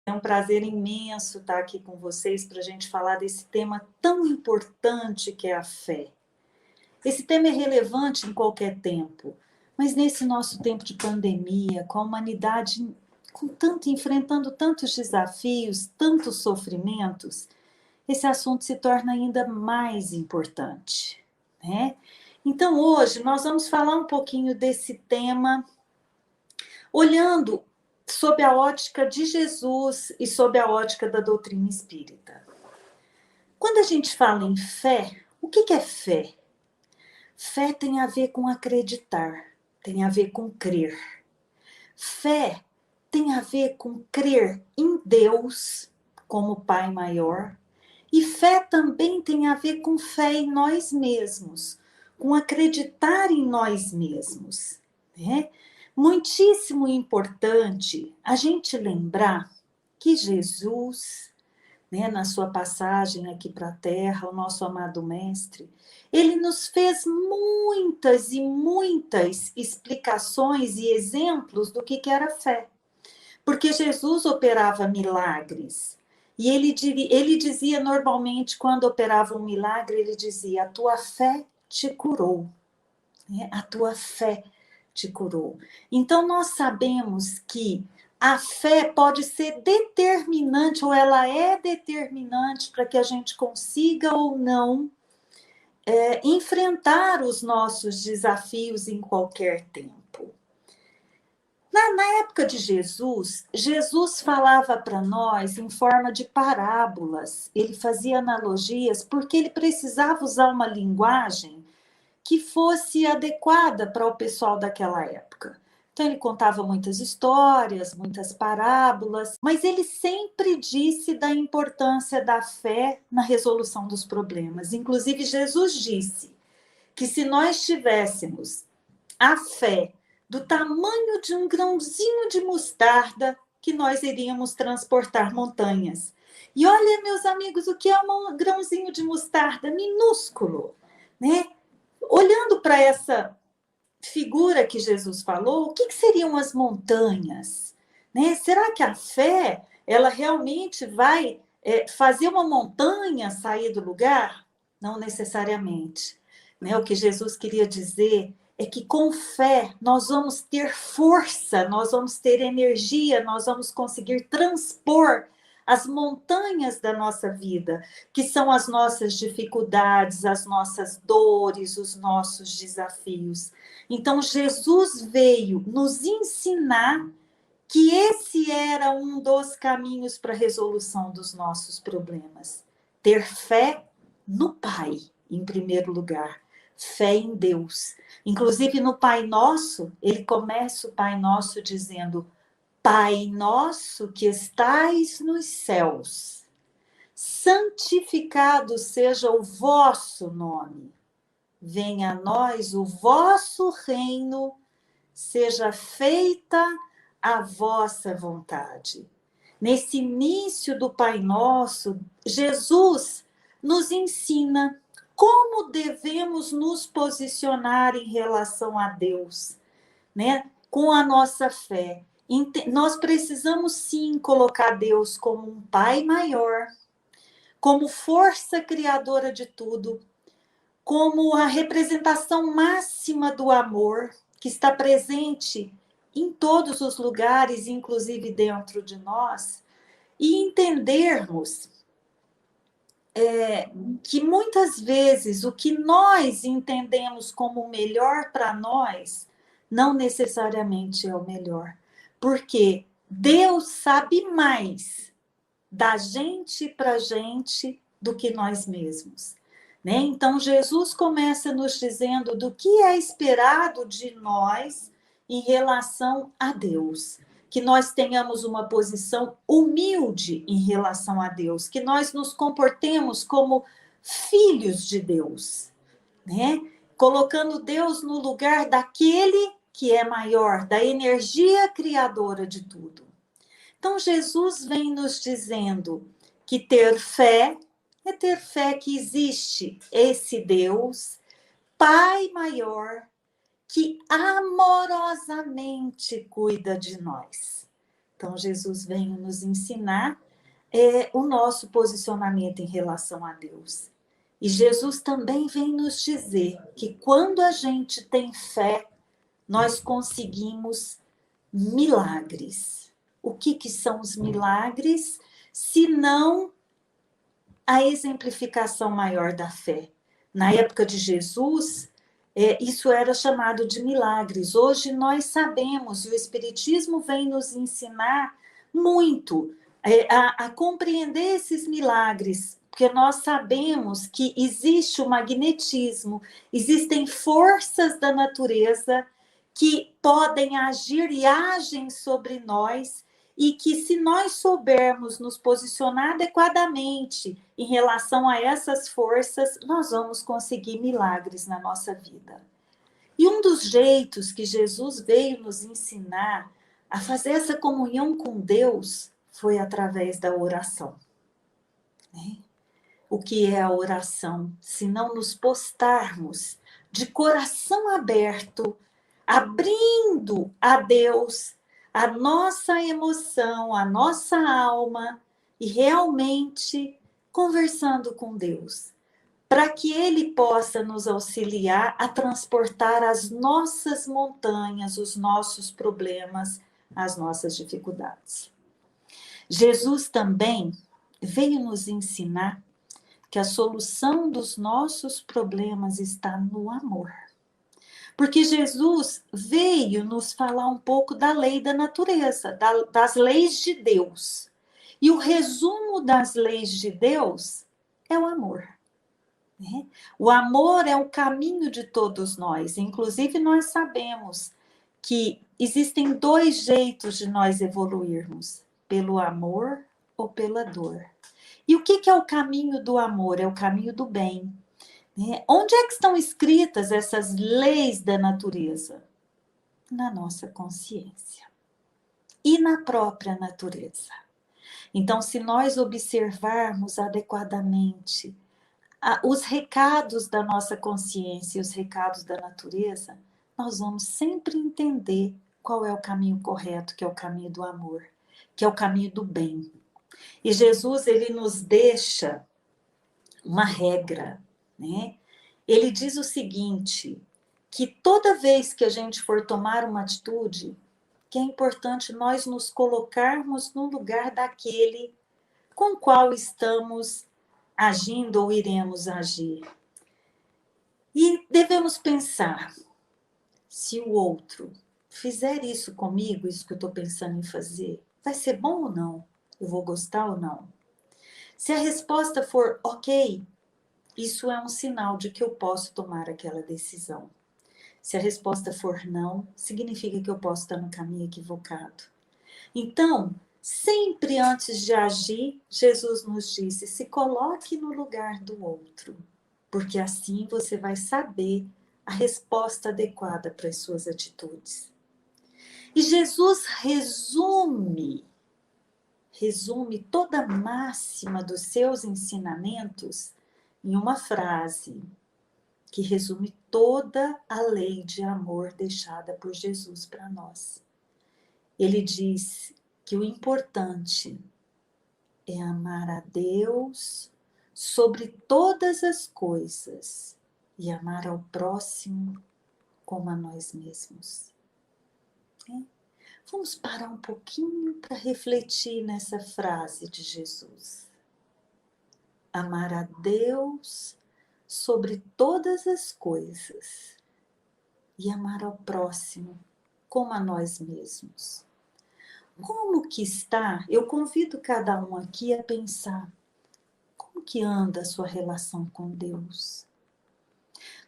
É um prazer imenso estar aqui com vocês para a gente falar desse tema tão importante que é a fé. Esse tema é relevante em qualquer tempo, mas nesse nosso tempo de pandemia, com a humanidade enfrentando tantos desafios, tantos sofrimentos, esse assunto se torna ainda mais importante, né? Então, hoje, nós vamos falar um pouquinho desse tema, olhando sob a ótica de Jesus e sob a ótica da doutrina espírita. Quando a gente fala em fé, o que é fé? Fé tem a ver com acreditar, tem a ver com crer. Fé tem a ver com crer em Deus como Pai maior, e fé também tem a ver com fé em nós mesmos, com acreditar em nós mesmos, né? Muitíssimo importante a gente lembrar que Jesus, né, na sua passagem aqui para a Terra, o nosso amado Mestre, ele nos fez muitas e muitas explicações e exemplos do que era fé. Porque Jesus operava milagres. E ele dizia normalmente, quando operava um milagre, ele dizia: a tua fé te curou. Né? A tua fé te curou. Então, nós sabemos que a fé pode ser determinante, ou ela é determinante para que a gente consiga ou não enfrentar os nossos desafios em qualquer tempo. Na época de Jesus, Jesus falava para nós em forma de parábolas, ele fazia analogias, porque ele precisava usar uma linguagem que fosse adequada para o pessoal daquela época. Então, ele contava muitas histórias, muitas parábolas, mas ele sempre disse da importância da fé na resolução dos problemas. Inclusive, Jesus disse que se nós tivéssemos a fé do tamanho de um grãozinho de mostarda, que nós iríamos transportar montanhas. E olha, meus amigos, o que é um grãozinho de mostarda? Minúsculo, né? Olhando para essa figura que Jesus falou, o que seriam as montanhas? Né? Será que a fé, ela realmente vai fazer uma montanha sair do lugar? Não necessariamente. Né? O que Jesus queria dizer é que com fé nós vamos ter força, nós vamos ter energia, nós vamos conseguir transpor as montanhas da nossa vida, que são as nossas dificuldades, as nossas dores, os nossos desafios. Então, Jesus veio nos ensinar que esse era um dos caminhos para a resolução dos nossos problemas. Ter fé no Pai, em primeiro lugar. Fé em Deus. Inclusive, no Pai Nosso, ele começa o Pai Nosso dizendo: Pai nosso que estais nos céus, santificado seja o vosso nome. Venha a nós o vosso reino, seja feita a vossa vontade. Nesse início do Pai Nosso, Jesus nos ensina como devemos nos posicionar em relação a Deus, né? Com a nossa fé. Nós precisamos sim colocar Deus como um Pai maior, como força criadora de tudo, como a representação máxima do amor, que está presente em todos os lugares, inclusive dentro de nós, e entendermos que muitas vezes o que nós entendemos como melhor para nós, não necessariamente é o melhor. Porque Deus sabe mais da gente para a gente do que nós mesmos. Né? Então, Jesus começa nos dizendo do que é esperado de nós em relação a Deus. Que nós tenhamos uma posição humilde em relação a Deus, que nós nos comportemos como filhos de Deus, né? Colocando Deus no lugar daquele que é maior, da energia criadora de tudo. Então, Jesus vem nos dizendo que ter fé é ter fé que existe esse Deus, Pai maior, que amorosamente cuida de nós. Então, Jesus veio nos ensinar o nosso posicionamento em relação a Deus. E Jesus também vem nos dizer que quando a gente tem fé, nós conseguimos milagres. O que são os milagres, se não a exemplificação maior da fé? Na época de Jesus, isso era chamado de milagres. Hoje nós sabemos, e o Espiritismo vem nos ensinar muito a compreender esses milagres, porque nós sabemos que existe o magnetismo, existem forças da natureza que podem agir e agem sobre nós, e que se nós soubermos nos posicionar adequadamente em relação a essas forças, nós vamos conseguir milagres na nossa vida. E um dos jeitos que Jesus veio nos ensinar a fazer essa comunhão com Deus foi através da oração. O que é a oração? Se não nos postarmos de coração aberto, abrindo a Deus a nossa emoção, a nossa alma, e realmente conversando com Deus, para que Ele possa nos auxiliar a transportar as nossas montanhas, os nossos problemas, as nossas dificuldades. Jesus também veio nos ensinar que a solução dos nossos problemas está no amor. Porque Jesus veio nos falar um pouco da lei da natureza, das leis de Deus. E o resumo das leis de Deus é o amor. O amor é o caminho de todos nós. Inclusive, nós sabemos que existem dois jeitos de nós evoluirmos: pelo amor ou pela dor. E o que é o caminho do amor? É o caminho do bem. Onde é que estão escritas essas leis da natureza? Na nossa consciência e na própria natureza. Então, se nós observarmos adequadamente os recados da nossa consciência e os recados da natureza, nós vamos sempre entender qual é o caminho correto, que é o caminho do amor, que é o caminho do bem. E Jesus, ele nos deixa uma regra, né? Ele diz o seguinte, que toda vez que a gente for tomar uma atitude, que é importante nós nos colocarmos no lugar daquele com qual estamos agindo ou iremos agir. E devemos pensar, se o outro fizer isso comigo, isso que eu estou pensando em fazer, vai ser bom ou não? Eu vou gostar ou não? Se a resposta for ok, isso é um sinal de que eu posso tomar aquela decisão. Se a resposta for não, significa que eu posso estar no caminho equivocado. Então, sempre antes de agir, Jesus nos disse: se coloque no lugar do outro, porque assim você vai saber a resposta adequada para as suas atitudes. E Jesus resume toda a máxima dos seus ensinamentos em uma frase que resume toda a lei de amor deixada por Jesus para nós. Ele diz que o importante é amar a Deus sobre todas as coisas e amar ao próximo como a nós mesmos. Vamos parar um pouquinho para refletir nessa frase de Jesus. Amar a Deus sobre todas as coisas e amar ao próximo como a nós mesmos. Como que está? Eu convido cada um aqui a pensar, como que anda a sua relação com Deus?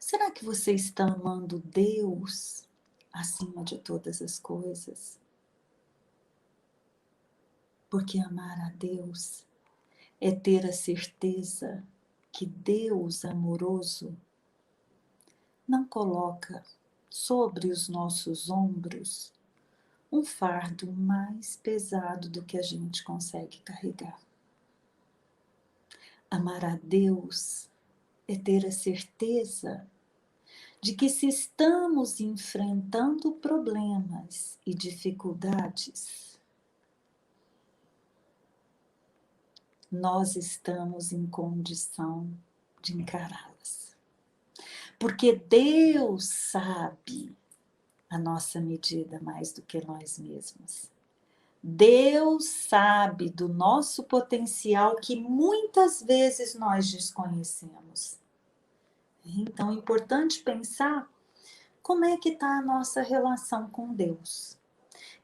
Será que você está amando Deus acima de todas as coisas? Porque amar a Deus é ter a certeza que Deus amoroso não coloca sobre os nossos ombros um fardo mais pesado do que a gente consegue carregar. Amar a Deus é ter a certeza de que se estamos enfrentando problemas e dificuldades, nós estamos em condição de encará-las. Porque Deus sabe a nossa medida mais do que nós mesmos. Deus sabe do nosso potencial que muitas vezes nós desconhecemos. Então, é importante pensar como é que está a nossa relação com Deus,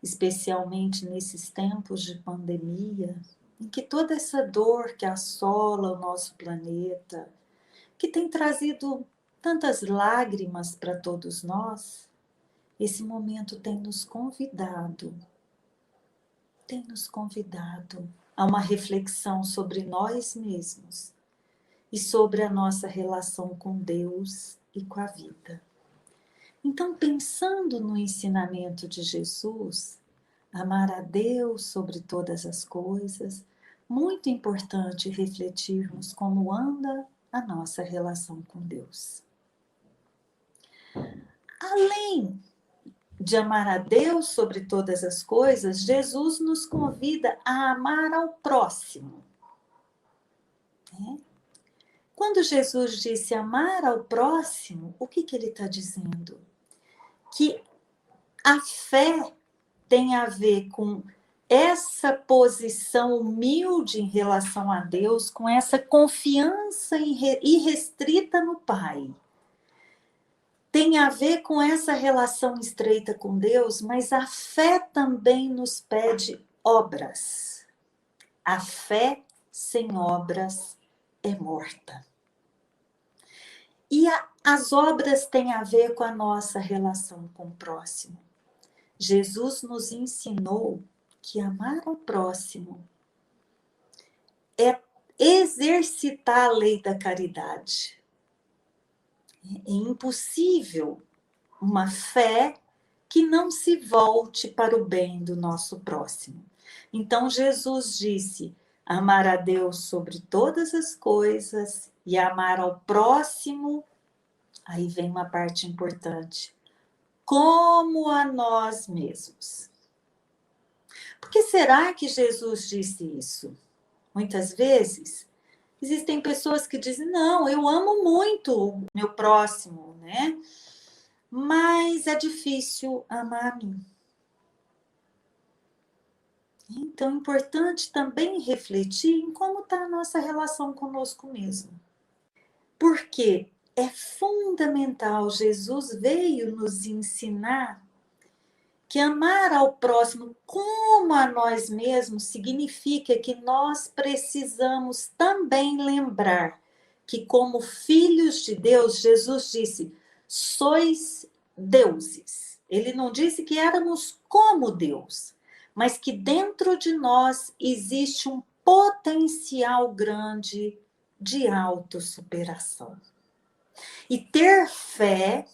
especialmente nesses tempos de pandemia, em que toda essa dor que assola o nosso planeta, que tem trazido tantas lágrimas para todos nós, esse momento tem nos convidado a uma reflexão sobre nós mesmos e sobre a nossa relação com Deus e com a vida. Então, pensando no ensinamento de Jesus, amar a Deus sobre todas as coisas, muito importante refletirmos como anda a nossa relação com Deus. Além de amar a Deus sobre todas as coisas, Jesus nos convida a amar ao próximo. Quando Jesus disse amar ao próximo, o que ele está dizendo? Que a fé tem a ver com essa posição humilde em relação a Deus, com essa confiança irrestrita no Pai. Tem a ver com essa relação estreita com Deus, mas a fé também nos pede obras. A fé sem obras é morta. E as obras têm a ver com a nossa relação com o próximo. Jesus nos ensinou que amar ao próximo é exercitar a lei da caridade. É impossível uma fé que não se volte para o bem do nosso próximo. Então Jesus disse: amar a Deus sobre todas as coisas e amar ao próximo, aí vem uma parte importante, como a nós mesmos. Por que será que Jesus disse isso? Muitas vezes existem pessoas que dizem: não, eu amo muito o meu próximo, né? Mas é difícil amar a mim. Então, é importante também refletir em como está a nossa relação conosco mesmo. Porque é fundamental, Jesus veio nos ensinar que amar ao próximo como a nós mesmos significa que nós precisamos também lembrar que, como filhos de Deus, Jesus disse: sois deuses. Ele não disse que éramos como Deus, mas que dentro de nós existe um potencial grande de autossuperação. E ter fé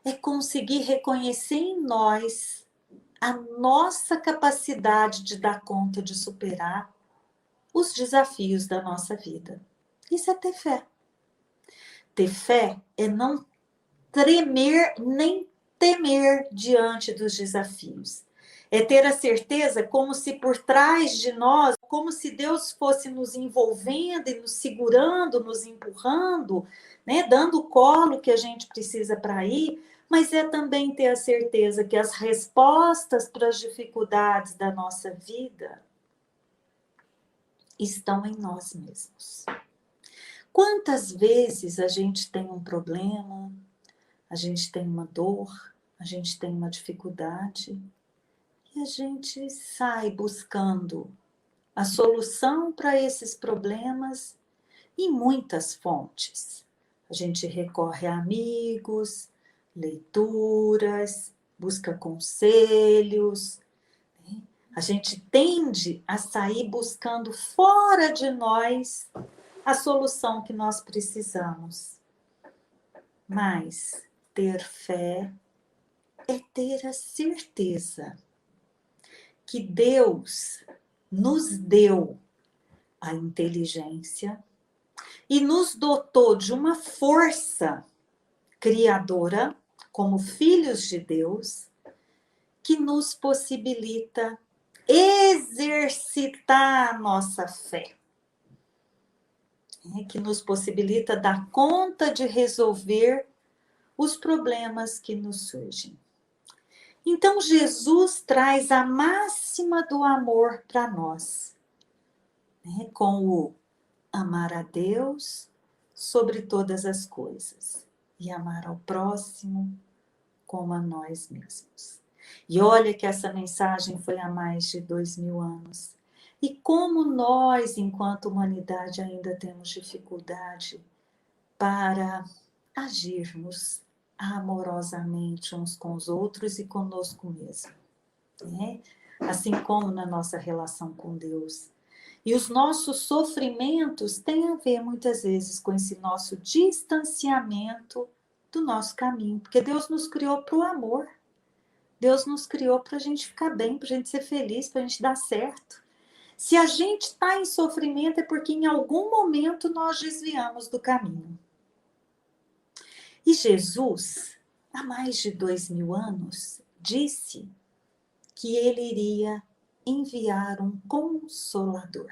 é conseguir reconhecer em nós a nossa capacidade de dar conta de superar os desafios da nossa vida. Isso é ter fé. Ter fé é não tremer nem temer diante dos desafios. É ter a certeza como se por trás de nós, como se Deus fosse nos envolvendo e nos segurando, nos empurrando, né, dando o colo que a gente precisa para ir, mas é também ter a certeza que as respostas para as dificuldades da nossa vida estão em nós mesmos. Quantas vezes a gente tem um problema, a gente tem uma dor, a gente tem uma dificuldade e a gente sai buscando a solução para esses problemas em muitas fontes. A gente recorre a amigos, leituras, busca conselhos. A gente tende a sair buscando fora de nós a solução que nós precisamos. Mas ter fé é ter a certeza que Deus nos deu a inteligência e nos dotou de uma força criadora, como filhos de Deus, que nos possibilita exercitar exercitar a nossa fé, que nos possibilita dar conta de resolver os problemas que nos surgem. Então, Jesus traz a máxima do amor para nós, com o amar a Deus sobre todas as coisas e amar ao próximo como a nós mesmos. E olha que essa mensagem foi há mais de 2000 anos. E como nós, enquanto humanidade, ainda temos dificuldade para agirmos amorosamente uns com os outros e conosco mesmo, assim como na nossa relação com Deus. E os nossos sofrimentos têm a ver, muitas vezes, com esse nosso distanciamento do nosso caminho, porque Deus nos criou para o amor. Deus nos criou para a gente ficar bem, para a gente ser feliz, para a gente dar certo. Se a gente está em sofrimento é porque em algum momento nós desviamos do caminho. E Jesus, há mais de 2000 anos, disse que ele iria enviar um consolador.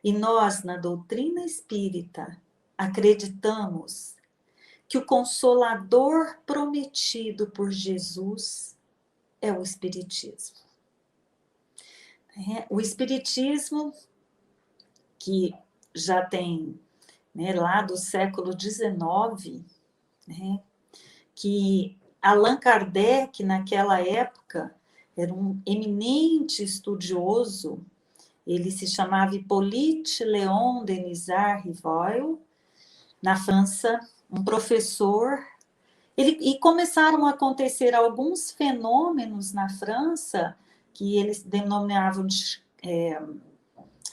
E nós, na doutrina espírita, acreditamos que o consolador prometido por Jesus é o Espiritismo. O Espiritismo, que já tem, lá do século XIX, que Allan Kardec, naquela época, era um eminente estudioso, ele se chamava Hippolyte Léon Denisard Rivoil, na França, um professor. E começaram a acontecer alguns fenômenos na França, que eles denominavam de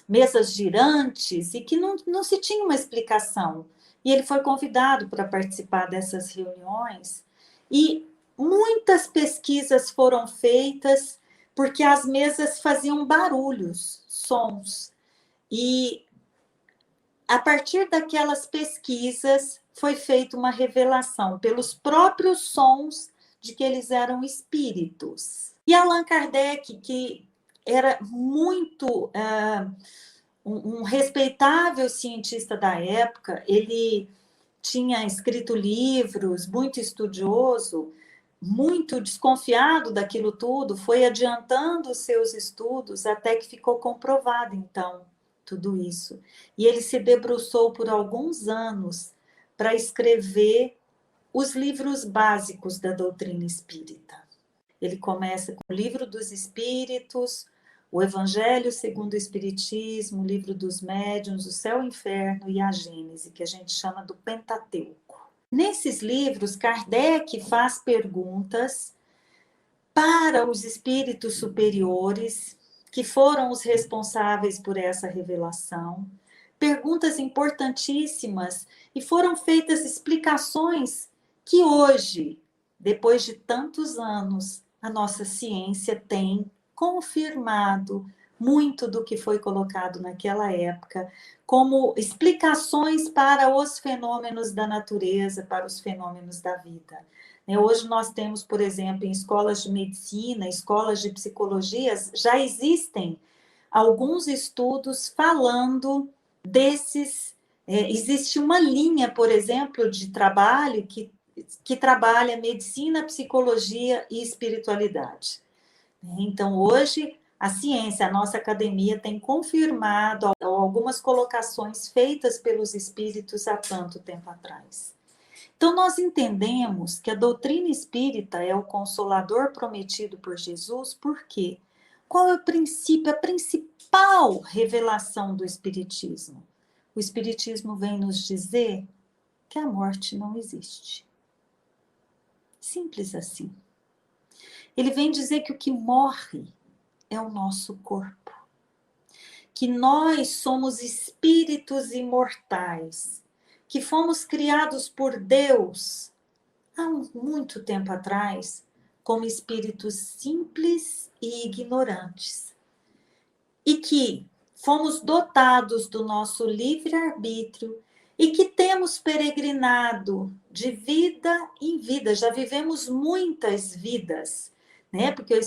mesas girantes, e que não se tinha uma explicação. E ele foi convidado para participar dessas reuniões, e muitas pesquisas foram feitas, porque as mesas faziam barulhos, sons. E a partir daquelas pesquisas foi feita uma revelação pelos próprios sons de que eles eram espíritos. E Allan Kardec, que era muito um respeitável cientista da época, ele tinha escrito livros, muito estudioso, muito desconfiado daquilo tudo, foi adiantando os seus estudos até que ficou comprovado, então, tudo isso. E ele se debruçou por alguns anos para escrever os livros básicos da doutrina espírita. Ele começa com o Livro dos Espíritos, o Evangelho segundo o Espiritismo, o Livro dos Médiuns, o Céu e o Inferno e a Gênese, que a gente chama do Pentateuco. Nesses livros, Kardec faz perguntas para os espíritos superiores, que foram os responsáveis por essa revelação, perguntas importantíssimas, e foram feitas explicações que hoje, depois de tantos anos, a nossa ciência tem confirmado muito do que foi colocado naquela época, como explicações para os fenômenos da natureza, para os fenômenos da vida. Hoje nós temos, por exemplo, em escolas de medicina, escolas de psicologia, já existem alguns estudos falando desses. Existe uma linha, por exemplo, de trabalho que trabalha medicina, psicologia e espiritualidade. Então, hoje, a ciência, a nossa academia tem confirmado algumas colocações feitas pelos espíritos há tanto tempo atrás. Então, nós entendemos que a doutrina espírita é o consolador prometido por Jesus, por quê? Qual é o princípio, a principal revelação do Espiritismo? O Espiritismo vem nos dizer que a morte não existe. Simples assim. Ele vem dizer que o que morre é o nosso corpo. Que nós somos espíritos imortais, que fomos criados por Deus há muito tempo atrás, como espíritos simples e ignorantes. E que fomos dotados do nosso livre-arbítrio e que temos peregrinado de vida em vida, já vivemos muitas vidas, né? Porque o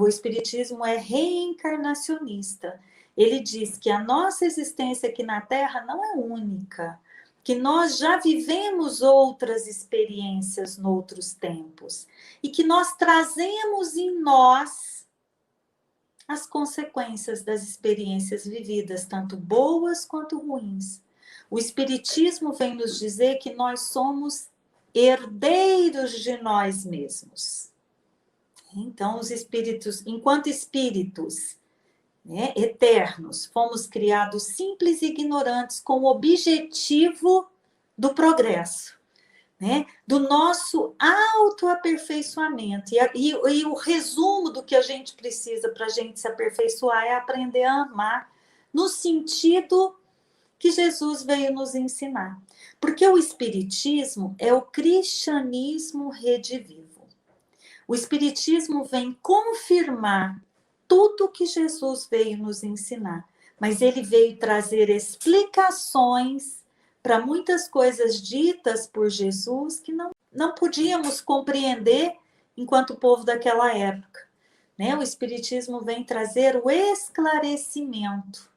espiritismo é reencarnacionista. Ele diz que a nossa existência aqui na Terra não é única, que nós já vivemos outras experiências noutros tempos e que nós trazemos em nós as consequências das experiências vividas, tanto boas quanto ruins. O espiritismo vem nos dizer que nós somos herdeiros de nós mesmos. Então, os espíritos, enquanto espíritos, né, eternos, fomos criados simples e ignorantes com o objetivo do progresso, né, do nosso autoaperfeiçoamento. E o resumo do que a gente precisa para a gente se aperfeiçoar é aprender a amar, no sentido que Jesus veio nos ensinar. Porque o espiritismo é o cristianismo redivivo. O espiritismo vem confirmar tudo que Jesus veio nos ensinar, mas ele veio trazer explicações para muitas coisas ditas por Jesus que não podíamos compreender enquanto povo daquela época, né? O espiritismo vem trazer o esclarecimento,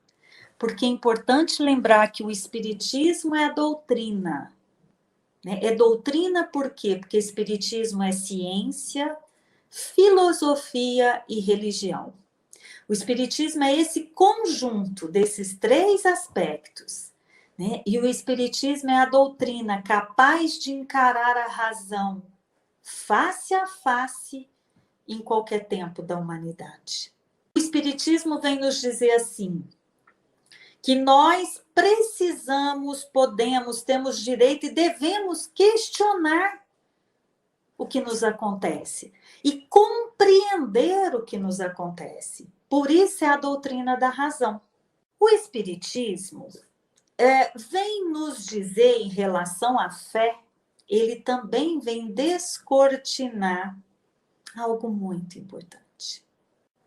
porque é importante lembrar que o espiritismo é a doutrina, né? É doutrina por quê? Porque espiritismo é ciência, filosofia e religião. O espiritismo é esse conjunto desses três aspectos, né? E o espiritismo é a doutrina capaz de encarar a razão face a face em qualquer tempo da humanidade. O espiritismo vem nos dizer assim, que nós precisamos, podemos, temos direito e devemos questionar o que nos acontece e compreender o que nos acontece. Por isso é a doutrina da razão. O Espiritismo vem nos dizer em relação à fé, ele também vem descortinar algo muito importante.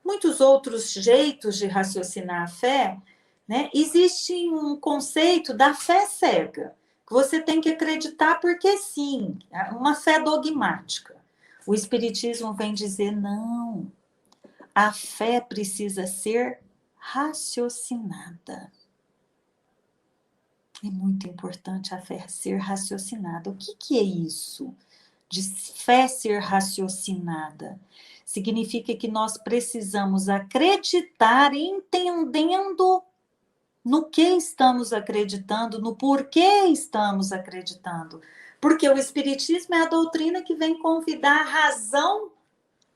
Muitos outros jeitos de raciocinar a fé, né? Existe um conceito da fé cega, que você tem que acreditar porque sim, uma fé dogmática. O Espiritismo vem dizer, não, a fé precisa ser raciocinada. É muito importante a fé ser raciocinada. O que é isso de fé ser raciocinada? Significa que nós precisamos acreditar entendendo no que estamos acreditando, no porquê estamos acreditando. Porque o Espiritismo é a doutrina que vem convidar a razão,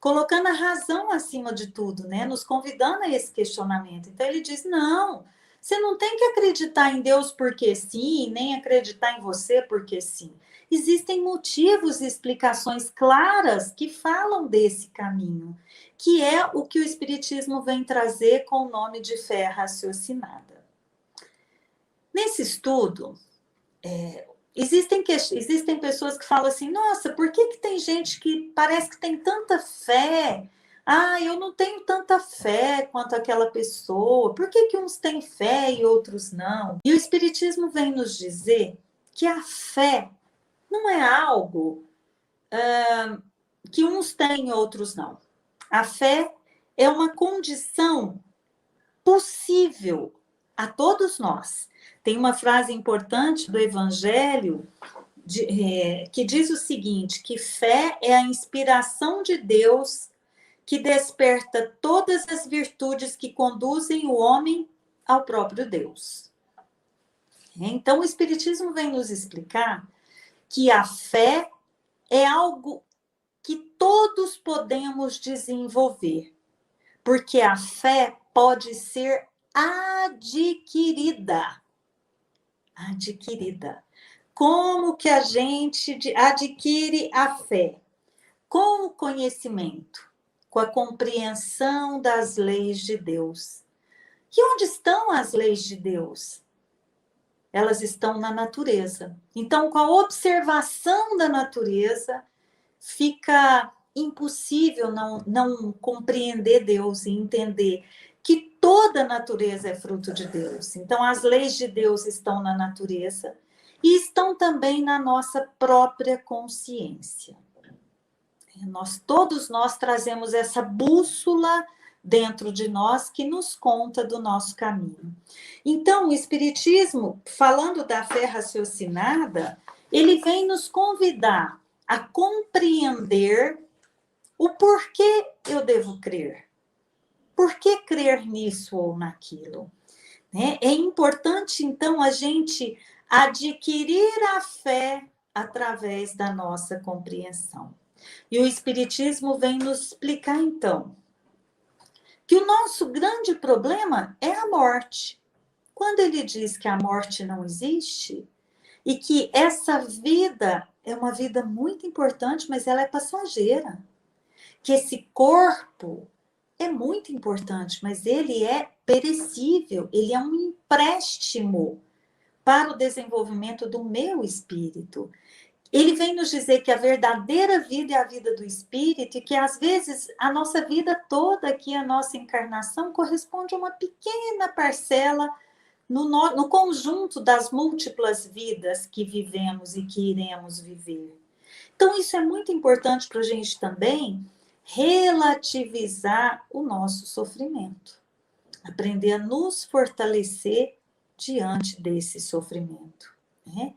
colocando a razão acima de tudo, né? Nos convidando a esse questionamento. Então ele diz, não, você não tem que acreditar em Deus porque sim, nem acreditar em você porque sim. Existem motivos e explicações claras que falam desse caminho, que é o que o Espiritismo vem trazer com o nome de fé raciocinada. Nesse estudo, existem pessoas que falam assim, nossa, por que tem gente que parece que tem tanta fé? Ah, eu não tenho tanta fé quanto aquela pessoa. Por que uns têm fé e outros não? E o Espiritismo vem nos dizer que a fé não é algo que uns têm e outros não. A fé é uma condição possível a todos nós. Tem uma frase importante do Evangelho que diz o seguinte, que fé é a inspiração de Deus que desperta todas as virtudes que conduzem o homem ao próprio Deus. Então, o Espiritismo vem nos explicar que a fé é algo que todos podemos desenvolver, porque a fé pode ser adquirida. Como que a gente adquire a fé? Com o conhecimento, com a compreensão das leis de Deus. E onde estão as leis de Deus? Elas estão na natureza. Então, com a observação da natureza, fica impossível não compreender Deus e entender que toda a natureza é fruto de Deus. Então, as leis de Deus estão na natureza e estão também na nossa própria consciência. Todos nós trazemos essa bússola dentro de nós que nos conta do nosso caminho. Então, o Espiritismo, falando da fé raciocinada, ele vem nos convidar a compreender o porquê eu devo crer. Por que crer nisso ou naquilo? É importante, então, a gente adquirir a fé através da nossa compreensão. E o Espiritismo vem nos explicar, então, que o nosso grande problema é a morte. Quando ele diz que a morte não existe e que essa vida é uma vida muito importante, mas ela é passageira. Que esse corpo é muito importante, mas ele é perecível, ele é um empréstimo para o desenvolvimento do meu espírito. Ele vem nos dizer que a verdadeira vida é a vida do espírito e que, às vezes, a nossa vida toda aqui, a nossa encarnação, corresponde a uma pequena parcela no conjunto das múltiplas vidas que vivemos e que iremos viver. Então, isso é muito importante para a gente também relativizar o nosso sofrimento. Aprender a nos fortalecer diante desse sofrimento, né?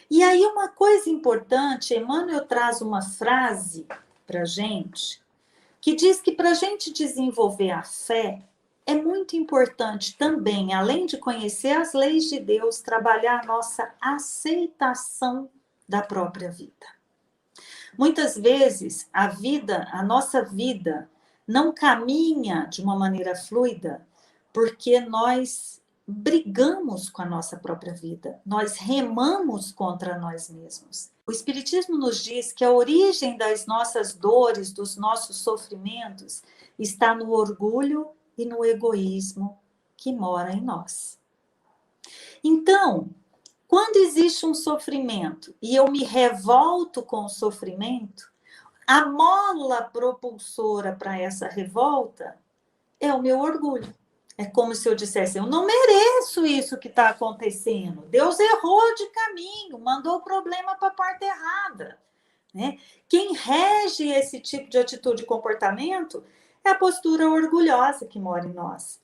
E aí, uma coisa importante, Emmanuel traz uma frase para a gente, que diz que para a gente desenvolver a fé, é muito importante também, além de conhecer as leis de Deus, trabalhar a nossa aceitação da própria vida. Muitas vezes, a nossa vida, não caminha de uma maneira fluida, porque nós brigamos com a nossa própria vida, nós remamos contra nós mesmos. O Espiritismo nos diz que a origem das nossas dores, dos nossos sofrimentos, está no orgulho e no egoísmo que mora em nós. Então, quando existe um sofrimento e eu me revolto com o sofrimento, a mola propulsora para essa revolta é o meu orgulho. É como se eu dissesse, eu não mereço isso que está acontecendo. Deus errou de caminho, mandou o problema para a parte errada, né? Quem rege esse tipo de atitude e comportamento é a postura orgulhosa que mora em nós.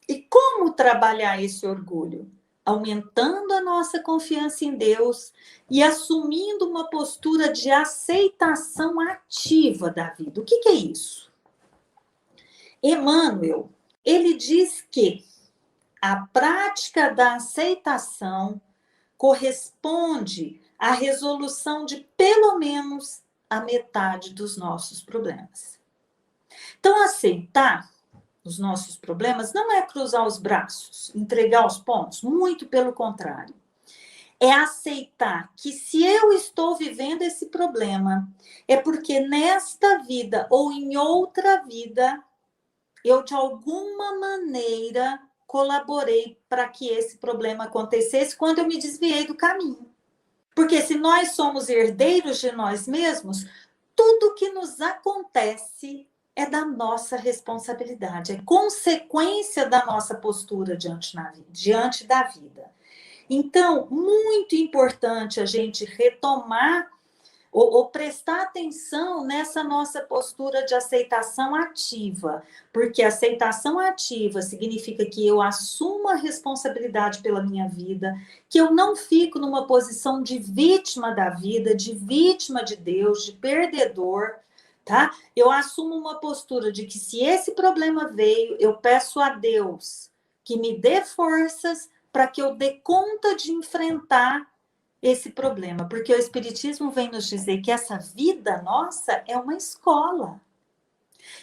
E como trabalhar esse orgulho? Aumentando a nossa confiança em Deus e assumindo uma postura de aceitação ativa da vida. O que é isso? Emmanuel, ele diz que a prática da aceitação corresponde à resolução de pelo menos a metade dos nossos problemas. Então, aceitar os nossos problemas não é cruzar os braços, entregar os pontos, muito pelo contrário. É aceitar que se eu estou vivendo esse problema, é porque nesta vida ou em outra vida, eu de alguma maneira colaborei para que esse problema acontecesse quando eu me desviei do caminho. Porque se nós somos herdeiros de nós mesmos, tudo que nos acontece é da nossa responsabilidade, é consequência da nossa postura diante da vida. Então, muito importante a gente retomar ou prestar atenção nessa nossa postura de aceitação ativa, porque aceitação ativa significa que eu assumo a responsabilidade pela minha vida, que eu não fico numa posição de vítima da vida, de vítima de Deus, de perdedor, tá? Eu assumo uma postura de que se esse problema veio, eu peço a Deus que me dê forças para que eu dê conta de enfrentar esse problema, porque o Espiritismo vem nos dizer que essa vida nossa é uma escola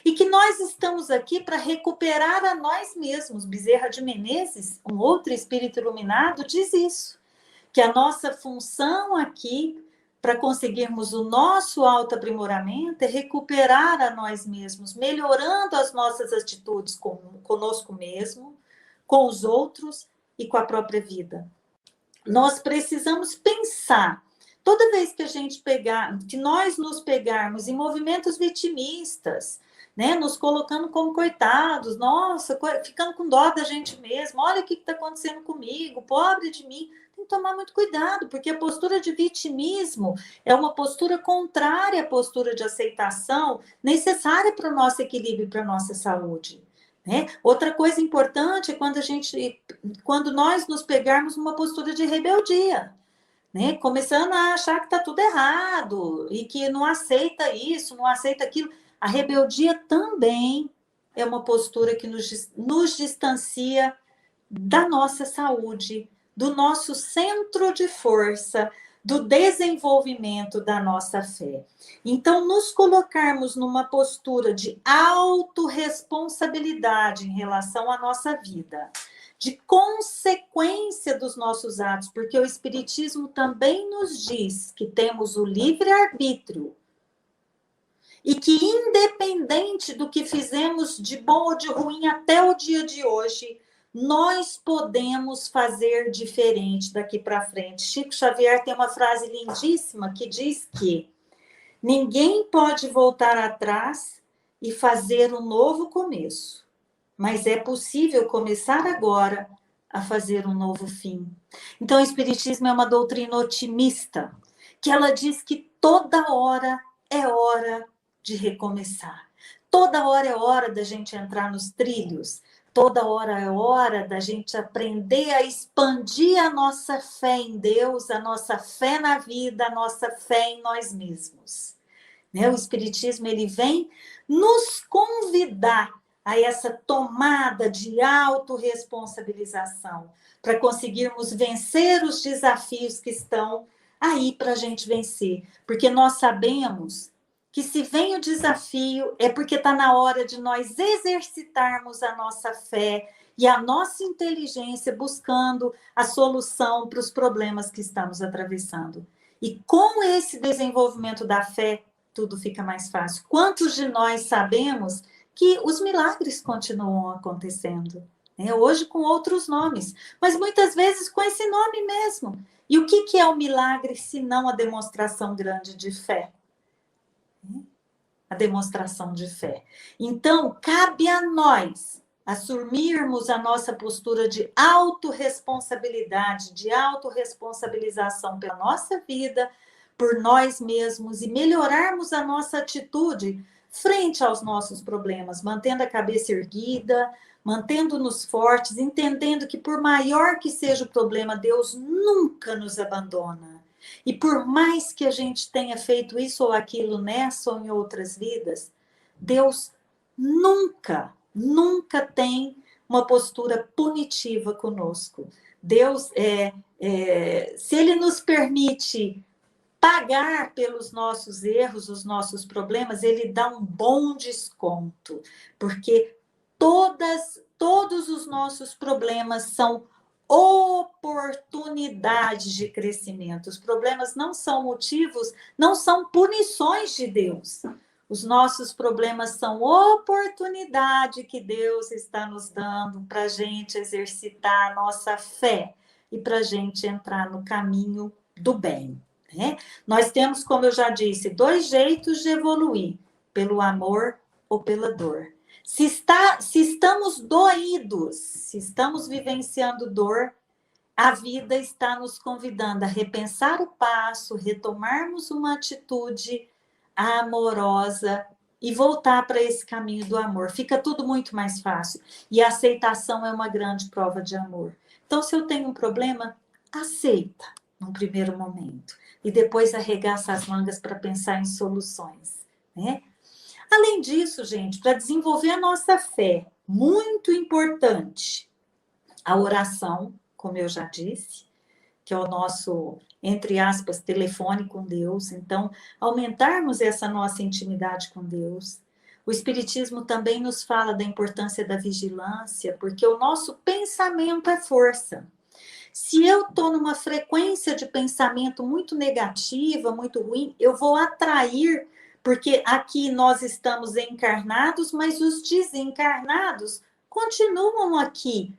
e que nós estamos aqui para recuperar a nós mesmos. Bezerra de Menezes, um outro espírito iluminado, diz isso, que a nossa função aqui para conseguirmos o nosso autoaprimoramento é recuperar a nós mesmos, melhorando as nossas atitudes conosco mesmo, com os outros e com a própria vida. Nós precisamos pensar, toda vez que a gente que nós nos pegarmos em movimentos vitimistas, né? Nos colocando como coitados, nossa, ficando com dó da gente mesmo, olha o que está acontecendo comigo, pobre de mim. Tem que tomar muito cuidado, porque a postura de vitimismo é uma postura contrária à postura de aceitação necessária para o nosso equilíbrio e para a nossa saúde. Né? Outra coisa importante é quando nós nos pegarmos numa postura de rebeldia, né? Começando a achar que está tudo errado e que não aceita isso, não aceita aquilo. A rebeldia também é uma postura que nos distancia da nossa saúde, do nosso centro de força, do desenvolvimento da nossa fé. Então, nos colocarmos numa postura de autorresponsabilidade em relação à nossa vida, de consequência dos nossos atos, porque o Espiritismo também nos diz que temos o livre-arbítrio e que, independente do que fizemos de bom ou de ruim até o dia de hoje, nós podemos fazer diferente daqui para frente. Chico Xavier tem uma frase lindíssima que diz que ninguém pode voltar atrás e fazer um novo começo, mas é possível começar agora a fazer um novo fim. Então, o Espiritismo é uma doutrina otimista, que ela diz que toda hora é hora de recomeçar. Toda hora é hora da gente entrar nos trilhos. Toda hora é hora da gente aprender a expandir a nossa fé em Deus, a nossa fé na vida, a nossa fé em nós mesmos. Né? O Espiritismo ele vem nos convidar a essa tomada de autorresponsabilização, para conseguirmos vencer os desafios que estão aí para a gente vencer. Porque nós sabemos que se vem o desafio é porque está na hora de nós exercitarmos a nossa fé e a nossa inteligência buscando a solução para os problemas que estamos atravessando. E com esse desenvolvimento da fé, tudo fica mais fácil. Quantos de nós sabemos que os milagres continuam acontecendo? Né? Hoje com outros nomes, mas muitas vezes com esse nome mesmo. E o que é o milagre se não a demonstração grande de fé? A demonstração de fé. Então, cabe a nós assumirmos a nossa postura de autorresponsabilidade, de autorresponsabilização pela nossa vida, por nós mesmos e melhorarmos a nossa atitude frente aos nossos problemas, mantendo a cabeça erguida, mantendo-nos fortes, entendendo que por maior que seja o problema, Deus nunca nos abandona. E por mais que a gente tenha feito isso ou aquilo nessa ou em outras vidas, Deus nunca tem uma postura punitiva conosco. Deus, se Ele nos permite pagar pelos nossos erros, os nossos problemas, Ele dá um bom desconto, porque todos os nossos problemas são oportunidades de crescimento. Os problemas não são motivos, não são punições de Deus. Os nossos problemas são oportunidade que Deus está nos dando para a gente exercitar a nossa fé e para a gente entrar no caminho do bem. Né? Nós temos, como eu já disse, 2 jeitos de evoluir, pelo amor ou pela dor. Se estamos doídos, se estamos vivenciando dor, a vida está nos convidando a repensar o passo, retomarmos uma atitude amorosa e voltar para esse caminho do amor. Fica tudo muito mais fácil. E a aceitação é uma grande prova de amor. Então, se eu tenho um problema, aceita num primeiro momento. E depois arregaça as mangas para pensar em soluções, né? Além disso, gente, para desenvolver a nossa fé, muito importante, a oração, como eu já disse, que é o nosso, entre aspas, telefone com Deus. Então, aumentarmos essa nossa intimidade com Deus. O Espiritismo também nos fala da importância da vigilância, porque o nosso pensamento é força. Se eu estou numa frequência de pensamento muito negativa, muito ruim, eu vou atrair, porque aqui nós estamos encarnados, mas os desencarnados continuam aqui.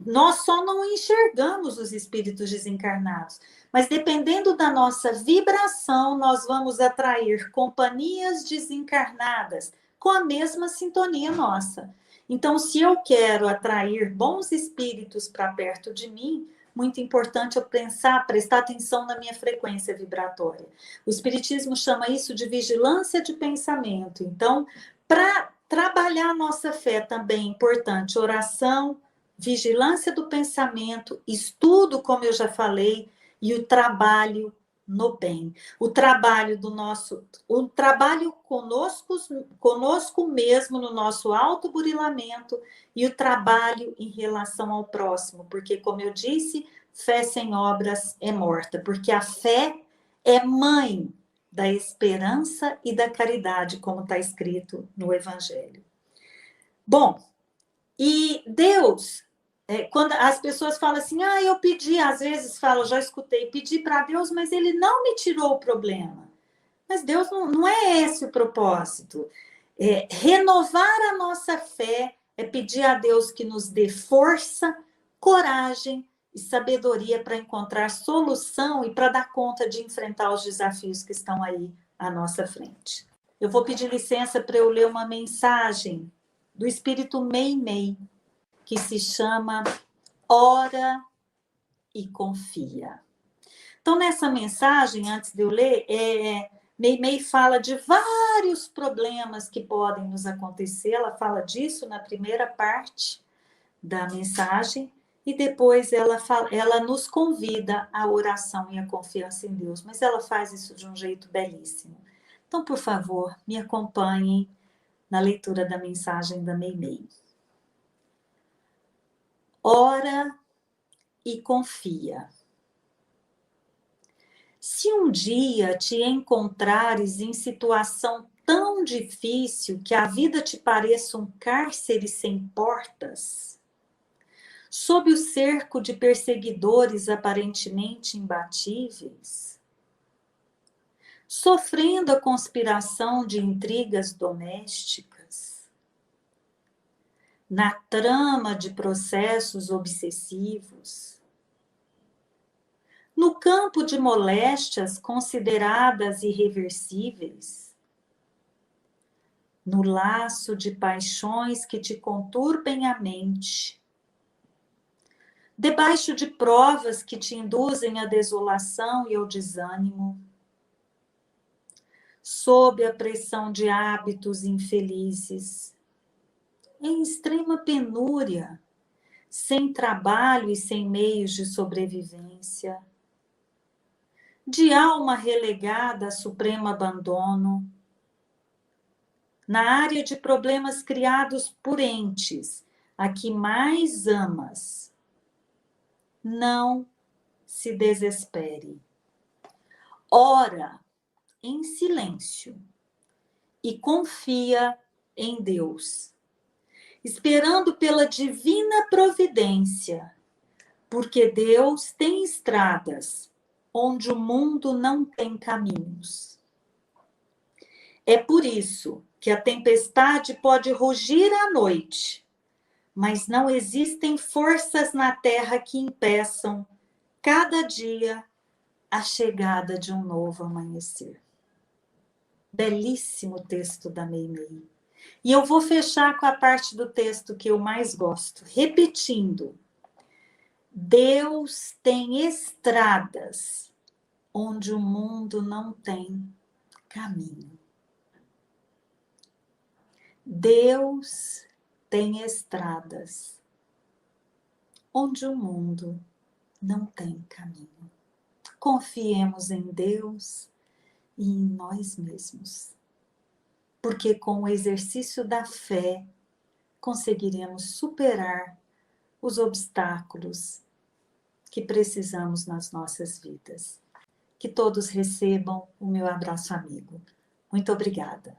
Nós só não enxergamos os espíritos desencarnados. Mas dependendo da nossa vibração, nós vamos atrair companhias desencarnadas com a mesma sintonia nossa. Então, se eu quero atrair bons espíritos para perto de mim, muito importante eu prestar atenção na minha frequência vibratória. O Espiritismo chama isso de vigilância de pensamento. Então, para trabalhar a nossa fé também é importante oração, vigilância do pensamento, estudo, como eu já falei, e o trabalho no bem. O trabalho conosco mesmo no nosso autoburilamento e o trabalho em relação ao próximo, porque como eu disse, fé sem obras é morta, porque a fé é mãe da esperança e da caridade, como está escrito no Evangelho. Bom, e Deus, quando as pessoas falam assim, eu pedi, às vezes falam, já escutei, pedi para Deus, mas ele não me tirou o problema. Mas Deus não é esse o propósito. Renovar a nossa fé é pedir a Deus que nos dê força, coragem e sabedoria para encontrar solução e para dar conta de enfrentar os desafios que estão aí à nossa frente. Eu vou pedir licença para eu ler uma mensagem do Espírito Meimei, que se chama Ora e Confia. Então, nessa mensagem, antes de eu ler, Meimei fala de vários problemas que podem nos acontecer. Ela fala disso na primeira parte da mensagem, e depois ela nos convida à oração e à confiança em Deus, mas ela faz isso de um jeito belíssimo. Então, por favor, me acompanhem na leitura da mensagem da Meimei. Ora e confia. Se um dia te encontrares em situação tão difícil que a vida te pareça um cárcere sem portas, sob o cerco de perseguidores aparentemente imbatíveis, sofrendo a conspiração de intrigas domésticas, na trama de processos obsessivos, no campo de moléstias consideradas irreversíveis, no laço de paixões que te conturbem a mente, debaixo de provas que te induzem à desolação e ao desânimo, sob a pressão de hábitos infelizes, em extrema penúria, sem trabalho e sem meios de sobrevivência, de alma relegada a supremo abandono, na área de problemas criados por entes a que mais amas, não se desespere. Ora em silêncio e confia em Deus, esperando pela divina providência, porque Deus tem estradas onde o mundo não tem caminhos. É por isso que a tempestade pode rugir à noite, mas não existem forças na terra que impeçam, cada dia, a chegada de um novo amanhecer. Belíssimo texto da Meimei. E eu vou fechar com a parte do texto que eu mais gosto, repetindo. Deus tem estradas onde o mundo não tem caminho. Deus tem estradas onde o mundo não tem caminho. Confiemos em Deus e em nós mesmos, porque com o exercício da fé conseguiremos superar os obstáculos que precisamos nas nossas vidas. Que todos recebam o meu abraço amigo. Muito obrigada.